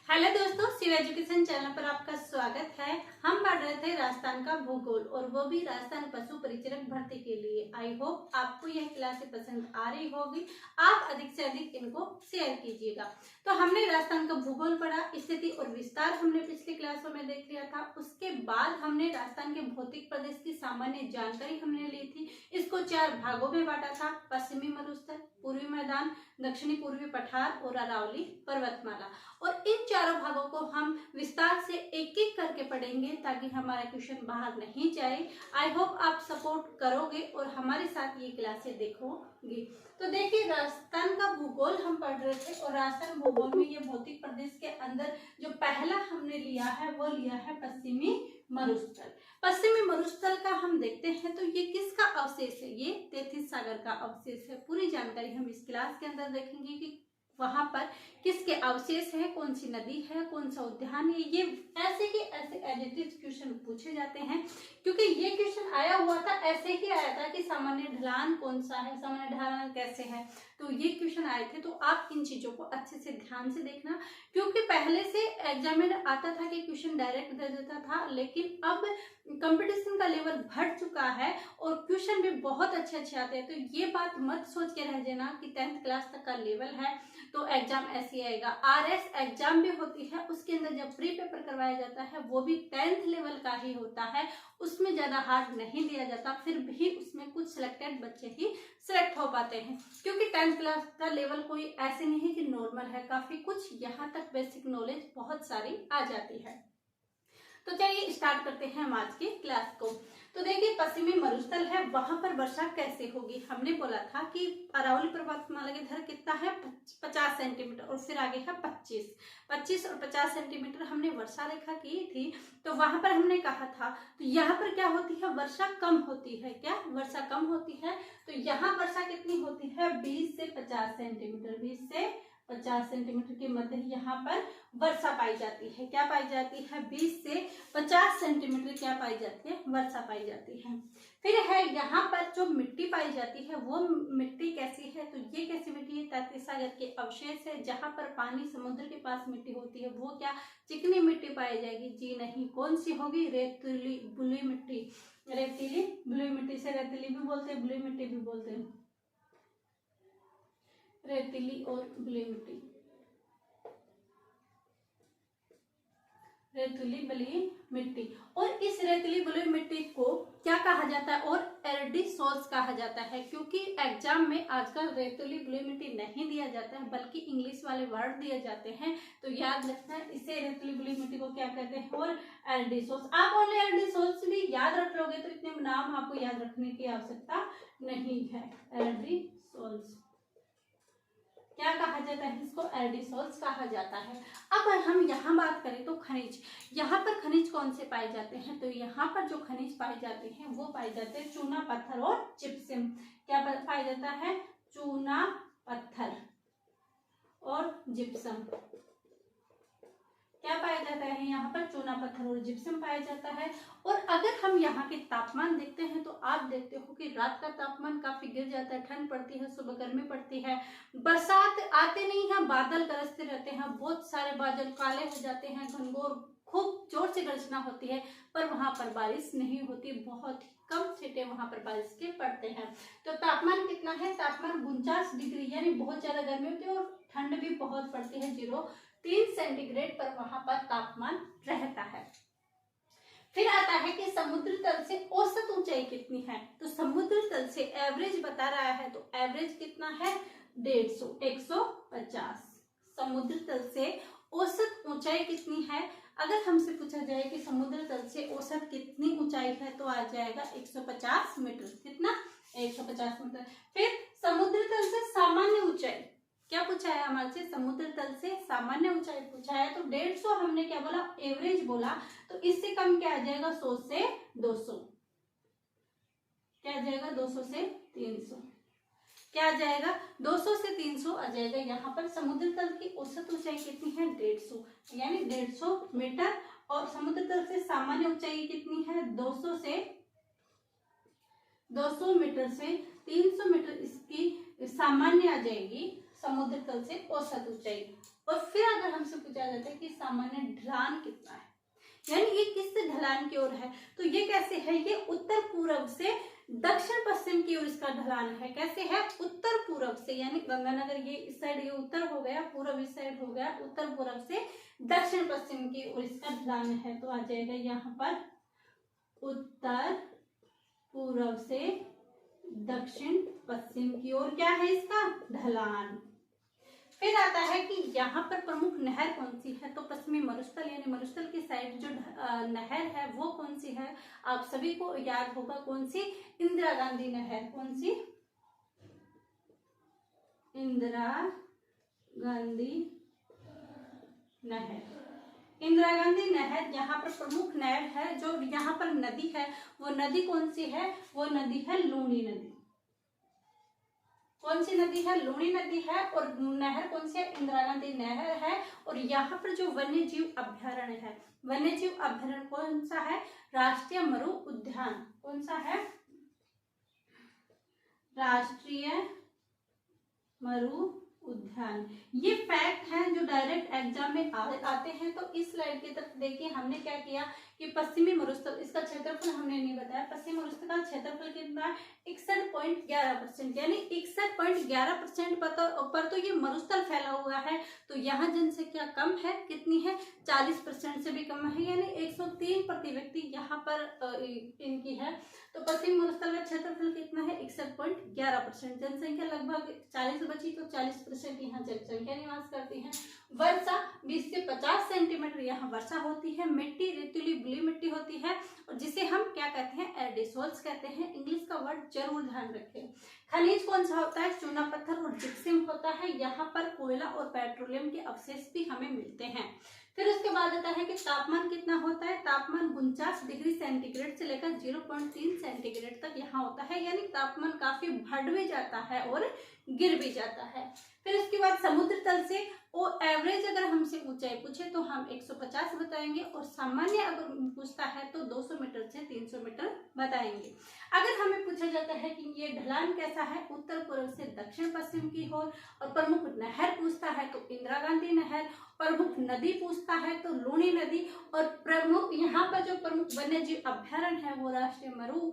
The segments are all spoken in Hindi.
हेलो दोस्तों, शिव एजुकेशन चैनल पर आपका स्वागत है। हम पढ़ रहे थे राजस्थान का भूगोल और वो भी राजस्थान पशु परिचारक भर्ती के लिए। आई होप आपको यह क्लासें पसंद आ रही होगी। आप अधिक से अधिक इनको शेयर कीजिएगा। तो हमने राजस्थान का भूगोल पढ़ा, स्थिति और विस्तार हमने पिछली क्लासों में देख लिया था। उसके बाद हमने राजस्थान के भौतिक प्रदेश की सामान्य जानकारी हमने ली थी। इसको 4 भागों में बांटा था: पश्चिमी मरुस्थल, पूर्वी मैदान, दक्षिणी पूर्वी पठार और अरावली पर्वतमाला। और इन चारों भागों को हम विस्तार से एक एक करके पढ़ेंगे ताकि हमारा क्वेश्चन बाहर नहीं जाए। आई होप आप सपोर्ट करोगे और हमारे साथ ये क्लासें देखोगे। तो देखिए, राजस्थान का भूगोल हम पढ़ रहे थे और राजस्थान भूगोल में ये भौतिक प्रदेश के अंदर जो पहला हमने लिया है वो लिया है पश्चिमी मरुस्थल। पश्चिमी मरुस्थल का हम देखते हैं तो ये किसका अवशेष है? ये तैतीस सागर का अवशेष है। पूरी जानकारी हम इस क्लास के अंदर देखेंगे कि वहां पर किसके अवशेष है, कौन सी नदी है, कौन सा उद्यान है। ये ऐसे ही ऐसे एडिटिव क्वेश्चन पूछे जाते हैं क्योंकि ये क्वेश्चन आया हुआ था, ऐसे ही आया था कि सामान्य ढलान कौन सा है, सामान्य ढलान कैसे है। तो ये क्वेश्चन आए थे। तो आप इन चीजों को अच्छे से ध्यान से देखना क्योंकि पहले से एग्जामिनर आता था कि क्वेश्चन डायरेक्ट दे देता था, लेकिन अब कंपटीशन का लेवल बढ़ चुका है और क्वेश्चन भी बहुत अच्छे अच्छे आते हैं। तो ये बात मत सोच के रह जाना कि 10th क्लास तक का लेवल है तो एग्जाम ऐसे आएगा। आरएस एग्जाम भी होती है, उसके अंदर जब प्री पेपर करवाया जाता है वो भी 10th लेवल का ही होता है, उसमें ज्यादा हार्ड नहीं दिया जाता। फिर भी उसमें कुछ सिलेक्टेड बच्चे ही सिलेक्ट हो पाते हैं क्योंकि 10th क्लास का लेवल कोई ऐसे नहीं है कि नॉर्मल है, काफी कुछ यहाँ तक बेसिक नॉलेज बहुत सारी आ जाती है। तो चलिए स्टार्ट करते हैं हम आज की क्लास को। तो देखिए, पश्चिमी मरुस्थल है, वहां पर वर्षा कैसे होगी? हमने बोला था कि अरावली पर्वतमाला की धर कितना है, 50 सेंटीमीटर और फिर आगे है 25 और 50 सेंटीमीटर हमने वर्षा रेखा की थी। तो वहां पर हमने कहा था, तो यहाँ पर क्या होती है, वर्षा कम होती है। क्या वर्षा कम होती है? तो यहाँ वर्षा कितनी होती है, 20 से 50 सेंटीमीटर, 20 से 50 सेंटीमीटर के मध्य यहाँ पर वर्षा पाई जाती है। क्या पाई जाती है? 20 से 50 सेंटीमीटर क्या पाई जाती है, वर्षा पाई जाती है। फिर है यहाँ पर जो मिट्टी पाई जाती है वो मिट्टी कैसी है? तो ये कैसी मिट्टी है, तैतीस सागर के अवशेष है। जहाँ पर पानी समुद्र के पास मिट्टी होती है वो क्या चिकनी मिट्टी पाई जाएगी? जी नहीं। कौन सी होगी? रेतीली बलुई मिट्टी। रेतीली बलुई मिट्टी से रेतीली भी बोलते हैं, बलुई मिट्टी भी बोलते हैं। रेतीली और बलुई मिट्टी, रेतीली बलुई मिट्टी। और इस रेतीली बलुई मिट्टी को क्या कहा जाता है? और एरडीसोल्स कहा जाता है क्योंकि एग्जाम में आजकल रेतीली बलुई मिट्टी नहीं दिया जाता है बल्कि इंग्लिश वाले वर्ड दिए जाते हैं। तो याद रखना, इसे रेतीली बलुई मिट्टी को क्या कहते हैं? और एरडीसोल्स। आप ओनली एरडीसोल्स भी याद रख लोगे तो इतने नाम आपको याद रखने की आवश्यकता नहीं है। एरडीसोल्स क्या कहा जाता है? इसको एरडीसोल्स कहा जाता है। अब हम यहाँ बात करें तो खनिज, यहाँ पर खनिज कौन से पाए जाते हैं? तो यहाँ पर जो खनिज पाए जाते हैं वो पाए जाते हैं चूना पत्थर और जिप्सम। क्या पाया जाता है? चूना पत्थर और जिप्सम। क्या पाया जाता है यहाँ पर? चूना पत्थर और जिप्सम पाया जाता है। और अगर हम यहाँ के तापमान देखते हैं तो आप देखते हो कि रात का तापमान काफी गिर जाता है, ठंड पड़ती है, सुबह गर्मी पड़ती है, बरसात आते नहीं है, बादल गरजते रहते हैं, बहुत सारे बादल काले हो जाते हैं, घनघोर खूब जोर से गर्जना होती है, पर वहां पर बारिश नहीं होती, बहुत ही कम छींटे वहां पर बारिश के पड़ते हैं। तो तापमान कितना है? तापमान 49 डिग्री, यानी बहुत ज्यादा गर्मी होती है और ठंड भी बहुत पड़ती है, 0.3 सेंटीग्रेड पर वहां पर तापमान रहता है। फिर आता है कि समुद्र तल से औसत ऊंचाई कितनी है? तो समुद्र तल से एवरेज बता रहा है, तो एवरेज कितना है? 150। समुद्र तल से औसत ऊंचाई कितनी है? अगर हमसे पूछा जाए कि समुद्र तल से औसत कितनी ऊंचाई है तो आ जाएगा 150 मीटर। कितना? 150 मीटर। फिर समुद्र तल से सामान्य ऊंचाई क्या पूछा है हमारे से? समुद्र तल से सामान्य ऊंचाई पूछा है। तो 150 हमने क्या बोला? एवरेज बोला। तो इससे कम क्या आ जाएगा? 100 से 200। क्या आ जाएगा? 200 से 300। क्या आ जाएगा? 200 से 300 आ जाएगा। यहाँ पर समुद्र तल की औसत ऊंचाई कितनी है? 150, यानी 150 मीटर। और समुद्र तल से सामान्य ऊंचाई कितनी है? 200 मीटर से 300 मीटर इसकी सामान्य आ जाएगी समुद्र तल से औसत ऊंचाई। और फिर अगर हमसे पूछा जाता है कि सामान्य ढलान कितना है, यानी ये किस ढलान की ओर है, तो ये कैसे है, ये उत्तर पूर्व से दक्षिण पश्चिम की ओर इसका ढलान है। कैसे है, उत्तर पूर्व से, यानी गंगानगर ये इस साइड, ये उत्तर हो गया, पूर्व इस साइड हो गया, उत्तर पूर्व से दक्षिण पश्चिम की ओर इसका ढलान है। तो आ जाएगा यहाँ पर उत्तर पूर्व से दक्षिण पश्चिम की ओर क्या है इसका ढलान। फिर आता है कि यहाँ पर प्रमुख नहर कौन सी है, तो पश्चिमी मरुस्थल यानी मरुस्थल की साइड जो नहर है वो कौन सी है, आप सभी को याद होगा कौन सी, इंदिरा गांधी नहर। कौन सी, इंदिरा गांधी नहर। इंदिरा गांधी नहर यहाँ पर प्रमुख नहर है। जो यहाँ पर नदी है वो नदी कौन सी है, वो नदी है लूनी नदी। कौन सी नदी है, लूनी नदी है। और नहर कौन सी है, इंदिरा गांधी नहर है। और यहाँ पर जो वन्य जीव अभ्यारण्य है, वन्य जीव अभ्यारण्य कौन सा है, राष्ट्रीय मरु उद्यान। कौन सा है, राष्ट्रीय मरु उद्यान। ये फैक्ट हैं जो डायरेक्ट एग्जाम में आते हैं। तो इस स्लाइड की तरफ देखिए, हमने क्या किया कि पश्चिमी मरुस्थल, इसका क्षेत्रफल हमने नहीं बताया। पश्चिमी मरुस्थल का क्षेत्रफल कितना है, 61.11%, यानी 61.11% पर तो ये मरुस्थल फैला हुआ है। तो यहाँ जनसंख्या कम है, कितनी है, 40% से भी कम है, यानी 103 प्रति व्यक्ति यहाँ पर इनकी है। तो पश्चिमी मरुस्थल का क्षेत्रफल कितना है, 61.11%। जनसंख्या लगभग 40 बची, तो 40% यहाँ जनसंख्या निवास करती है। वर्षा 20 से 50 सेंटीमीटर यहाँ वर्षा होती है। मिट्टी रेतीली बलुई मिट्टी होती है, और जिसे हम क्या कहते हैं, एडिसोल्स कहते हैं। इंग्लिश का वर्ड जरूर ध्यान रखें। खनिज कौन सा होता है, चूना पत्थर और जिप्सम होता है। यहाँ पर कोयला और पेट्रोलियम के अवशेष भी हमें मिलते हैं। फिर उसके बाद आता है कि तापमान कितना होता है, तापमान 49 डिग्री सेंटीग्रेड से लेकर 0.3 सेंटीग्रेड तक यहाँ होता है, यानी तापमान काफी बढ़ भी जाता है और गिर भी जाता है। फिर उसके बाद समुद्र तल से वो एवरेज अगर हमसे ऊंचाई पूछे तो हम 150 बताएंगे, और सामान्य अगर पूछता है तो 200 मीटर से 300 मीटर बताएंगे। अगर हमें पूछा जाता है कि ये ढलान कैसा है, उत्तर पूर्व से दक्षिण पश्चिम की ओर, और प्रमुख नहर पूछता है तो इंदिरा गांधी नहर, प्रमुख नदी पूछता है तो लूनी नदी, और प्रमुख यहाँ पर जो प्रमुख वन्य जीव अभ्यारण्य है वो राष्ट्रीय मरु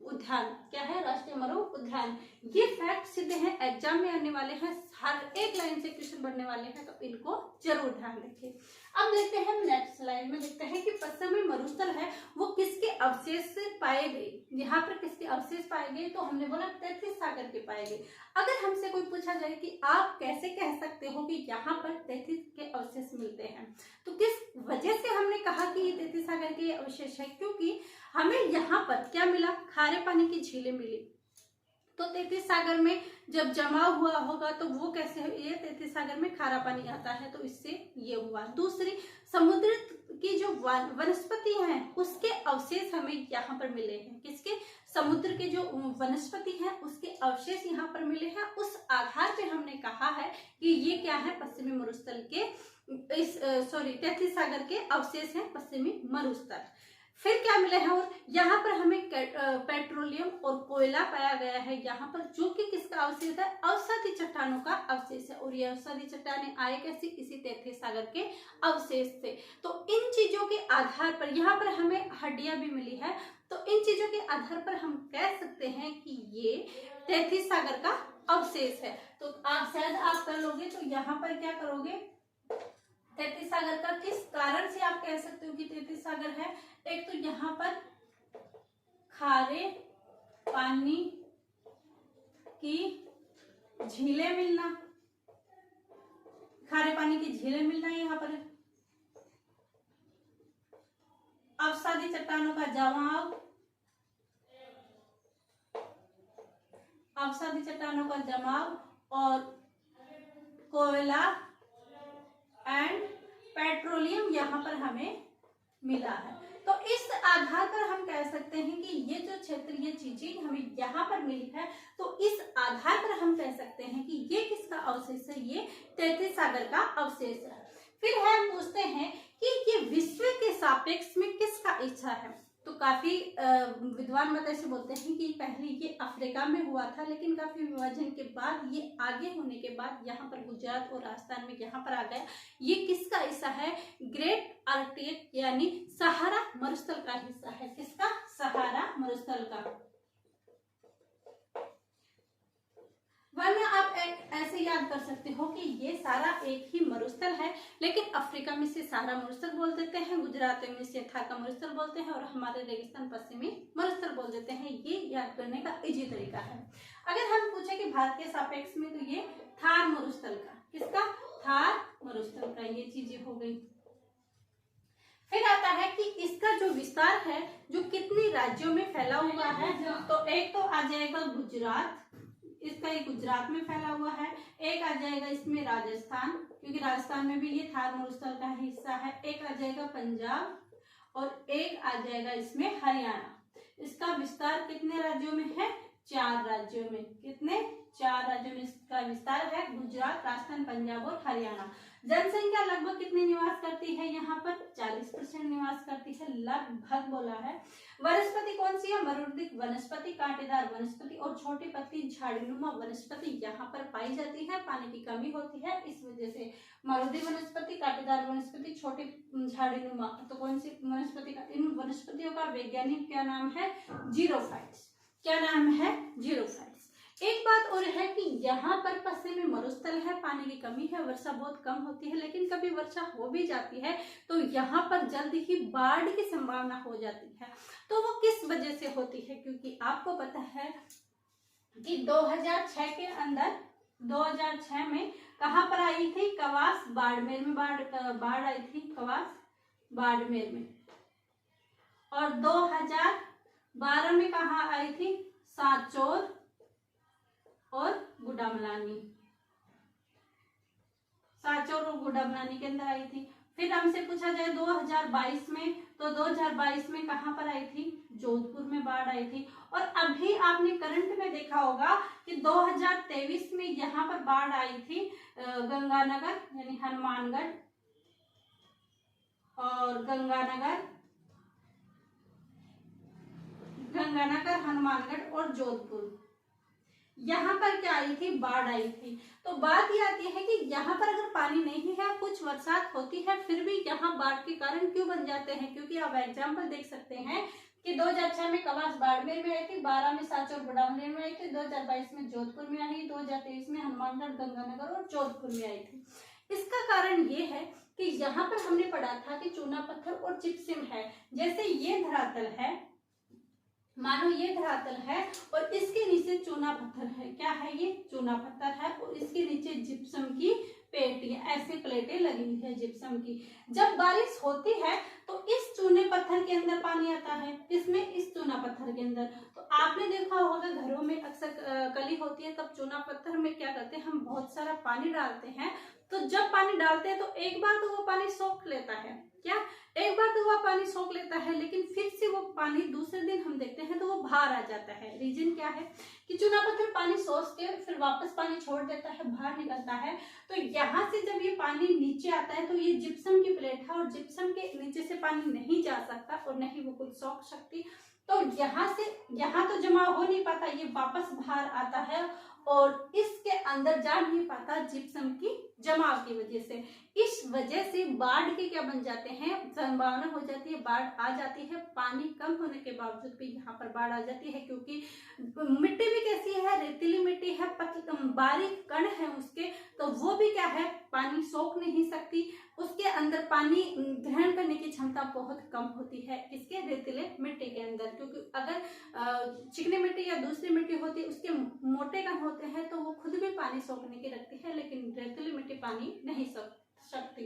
उद्यान। क्या है, राष्ट्रीय मरु उद्यान। ये फैक्ट सीधे हैं, एग्जाम में आने वाले हैं, हर एक लाइन से क्वेश्चन बनने वाले हैं, तो इनको जरूर ध्यान रखें। अब देखते हैं नेक्स्ट स्लाइड में, देखते हैं कि पश्चिमी मरुस्थल है वो किसके अवशेष से पाए गए। यहाँ पर किसके अवशेष पाए गए, तो हमने बोला तैतीस सागर के पाए गए। अगर हमसे कोई पूछा जाए कि आप कैसे कह सकते हो कि यहाँ पर 33 के अवशेष मिलते हैं, तो किस वजह से हमने कहा कि ये 33 सागर के अवशेष है, क्योंकि हमें यहाँ पर क्या मिला, खारे पानी की झीलें मिली। तो 33 सागर में जब जमाव हुआ होगा तो वो कैसे, ये 33 सागर में खारा पानी आता है, तो इससे ये हुआ। दूसरी, समुद्र की जो वनस्पति है उसके अवशेष हमें यहाँ पर मिले हैं। किसके, समुद्र के जो वनस्पति है उसके अवशेष यहाँ पर मिले हैं। उस आधार पे हमने कहा है कि ये क्या है, पश्चिमी मरुस्थल के 33 सागर के अवशेष हैं, पश्चिमी मरुस्थल। फिर क्या मिला है, और यहाँ पर हमें पेट्रोलियम और कोयला पाया गया है यहाँ पर, जो कि किसका अवशेष है, अवसादी चट्टानों का अवशेष है। और ये अवसादी चट्टानें आए कैसी, इसी 33 सागर के अवशेष से। तो इन चीजों के आधार पर यहाँ पर हमें हड्डियां भी मिली है, तो इन चीजों के आधार पर हम कह सकते हैं कि ये 33 सागर का अवशेष है। तो आप शायद आप कर लोगे, तो यहाँ पर क्या करोगे, 33 सागर का किस कारण से आप कह सकते हो कि 33 सागर है। एक तो यहाँ पर खारे पानी की झीलें मिलना, खारे पानी की झीलें मिलना यहाँ पर, अवसादी चट्टानों का जमाव, अवसादी चट्टानों का जमाव, और कोयला एंड पेट्रोलियम यहाँ पर हमें मिला है। तो इस आधार पर हम कह सकते हैं कि ये जो क्षेत्रीय चीजें हमें यहाँ पर मिली है, तो इस आधार पर हम कह सकते हैं कि ये किसका अवशेष है, ये 33 सागर का अवशेष है। फिर हम पूछते हैं कि ये विश्व के सापेक्ष में किसका हिस्सा है। तो काफी विद्वान मत ऐसे बोलते हैं कि पहले ये अफ्रीका में हुआ था, लेकिन काफी विभाजन के बाद ये आगे होने के बाद यहाँ पर गुजरात और राजस्थान में यहाँ पर आ गया। ये किसका हिस्सा है? ग्रेट आर्कटिक यानी सहारा मरुस्थल का हिस्सा है। किसका? सहारा मरुस्थल का। वरना आप ऐसे याद कर सकते हो कि ये सारा एक ही मरुस्थल है, लेकिन अफ्रीका में से सहारा मरुस्थल बोल देते हैं, गुजरात में से थाका मरुस्थल बोलते हैं और हमारे रेगिस्तान पश्चिमी मरुस्थल बोल देते हैं। ये याद करने का इजी तरीका है। अगर हम पूछे कि भारत के सापेक्ष में, तो ये थार मरुस्थल का। किसका? थार मरुस्थल का। ये चीजें हो गई। फिर आता है कि इसका जो विस्तार है, जो कितने राज्यों में फैला हुआ है, तो एक तो आ जाएगा गुजरात, इसका ये गुजरात में फैला हुआ है। एक आ जाएगा इसमें राजस्थान, क्योंकि राजस्थान में भी ये थार मरुस्थल का हिस्सा है। एक आ जाएगा पंजाब और एक आ जाएगा इसमें हरियाणा। इसका विस्तार कितने राज्यों में है? 4 राज्यों में। कितने? 4 राज्यों में इसका विस्तार है। गुजरात, राजस्थान, पंजाब और हरियाणा। जनसंख्या लगभग कितनी निवास करती है? यहाँ पर 40% निवास करती है, लगभग बोला है। वनस्पति कौन सी है? मरुदिक वनस्पति, कांटेदार वनस्पति और छोटी पत्ती झाड़ीनुमा वनस्पति यहाँ पर पाई जाती है। पानी की कमी होती है, इस वजह से मरुदी वनस्पति, कांटेदार वनस्पति, छोटी झाड़ीनुमा। तो कौन सी वनस्पति का? इन वनस्पतियों का वैज्ञानिक क्या नाम है? जीरोफाइट्स। क्या नाम है? जीरोफाइट्स। एक बात और है कि यहाँ पर पश्चिमी मरुस्थल है, पानी की कमी है, वर्षा बहुत कम होती है, लेकिन कभी वर्षा हो भी जाती है तो यहाँ पर जल्द ही बाढ़ की संभावना हो जाती है। तो वो किस वजह से होती है? क्योंकि आपको पता है कि 2006 के अंदर, 2006 में कहाँ पर आई थी? कवास बाड़मेर में बाढ़ आई थी, कवास बाड़मेर में। और 2012 में कहाँ आई थी? सांचौर और गुडामलानी। सांचौर और गुडामलानी के अंदर आई थी। फिर हमसे पूछा जाए 2022 में, तो 2022 में कहाँ पर आई थी? जोधपुर में बाढ़ आई थी। और अभी आपने करंट में देखा होगा कि 2023 में यहाँ पर बाढ़ आई थी, गंगानगर यानी हनुमानगढ़ और गंगानगर, हनुमानगढ़ और जोधपुर, यहाँ पर क्या आई थी? बाढ़ आई थी। तो बात ये आती है कि यहाँ पर अगर पानी नहीं है, कुछ बरसात होती है, फिर भी यहाँ बाढ़ के कारण क्यों बन जाते हैं? क्योंकि आप एग्जाम्पल देख सकते हैं कि 2006 में कवास बाड़मेर में आई थी, 12 में सांचौर गुडामलेर में आई थी, 2022 में जोधपुर में आई, 2023 में हनुमानगढ़, गंगानगर और जोधपुर में आई थी। इसका कारण ये है कि यहाँ पर हमने पढ़ा था कि चूना पत्थर और जिप्सम है। जैसे ये धरातल है, मानो ये धरातल है और इसके नीचे चूना पत्थर है। क्या है ये? चूना पत्थर है और इसके नीचे जिप्सम की पेटियां, ऐसे प्लेटें लगी हुई है जिप्सम की। जब बारिश होती है तो इस चूने पत्थर के अंदर पानी आता है, इसमें, इस चूना पत्थर के अंदर। तो आपने देखा होगा घरों में अक्सर कली होती है, तब चूना पत्थर में क्या करते हैं? हम बहुत सारा पानी डालते हैं। तो जब पानी डालते हैं तो एक बार तो वो पानी सोख लेता है, क्या? एक बार तो वह पानी सोख लेता है, लेकिन फिर से वो पानी दूसरे दिन हम देखते हैं तो वो बाहर आ जाता है। रीजन क्या है? कि चूना पत्थर पानी सोख के फिर वापस पानी छोड़ देता है, बाहर निकलता है। तो यहाँ से जब ये पानी नीचे आता है तो ये जिप्सम की प्लेट है और जिप्सम के नीचे से पानी नहीं जा सकता और नहीं वो कुछ सोख सकती। तो यहाँ से यहाँ तो जमा हो नहीं पाता, ये वापस बाहर आता है और इसके अंदर जा नहीं पाता जिप्सम की जमाव की वजह से। इस वजह से बाढ़ के क्या बन जाते हैं? संभावना हो जाती है, बाढ़ आ जाती है। पानी कम होने के बावजूद भी यहाँ पर बाढ़ आ जाती है, क्योंकि मिट्टी भी कैसी है? रेतीली मिट्टी है, बारीक कण है उसके, तो वो भी क्या है? पानी सोख नहीं सकती, उसके अंदर पानी ग्रहण करने की क्षमता बहुत कम होती है इसके रेतीले मिट्टी के अंदर। क्योंकि अगर चिकनी मिट्टी या दूसरी मिट्टी होती है, उसके मोटे कण होते हैं तो वो खुद भी पानी सोखने की रखती है, लेकिन रेतीली मिट्टी पानी नहीं सोख सकती।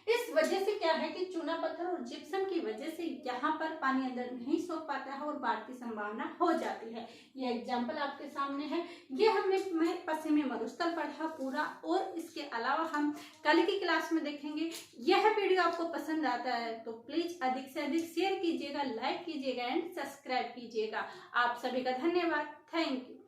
इस वजह से क्या है कि चूना पत्थर और जिप्सम की वजह से यहाँ पर पानी अंदर नहीं सोख पाता है और बाढ़ की संभावना हो जाती है। ये एग्जाम्पल आपके सामने है। ये हमने पश्चिमी मरुस्थल पढ़ा पूरा, और इसके अलावा हम कल की क्लास में देखेंगे। यह वीडियो आपको पसंद आता है तो प्लीज अधिक से अधिक शेयर कीजिएगा, लाइक कीजिएगा एंड सब्सक्राइब कीजिएगा। आप सभी का धन्यवाद। Thank you.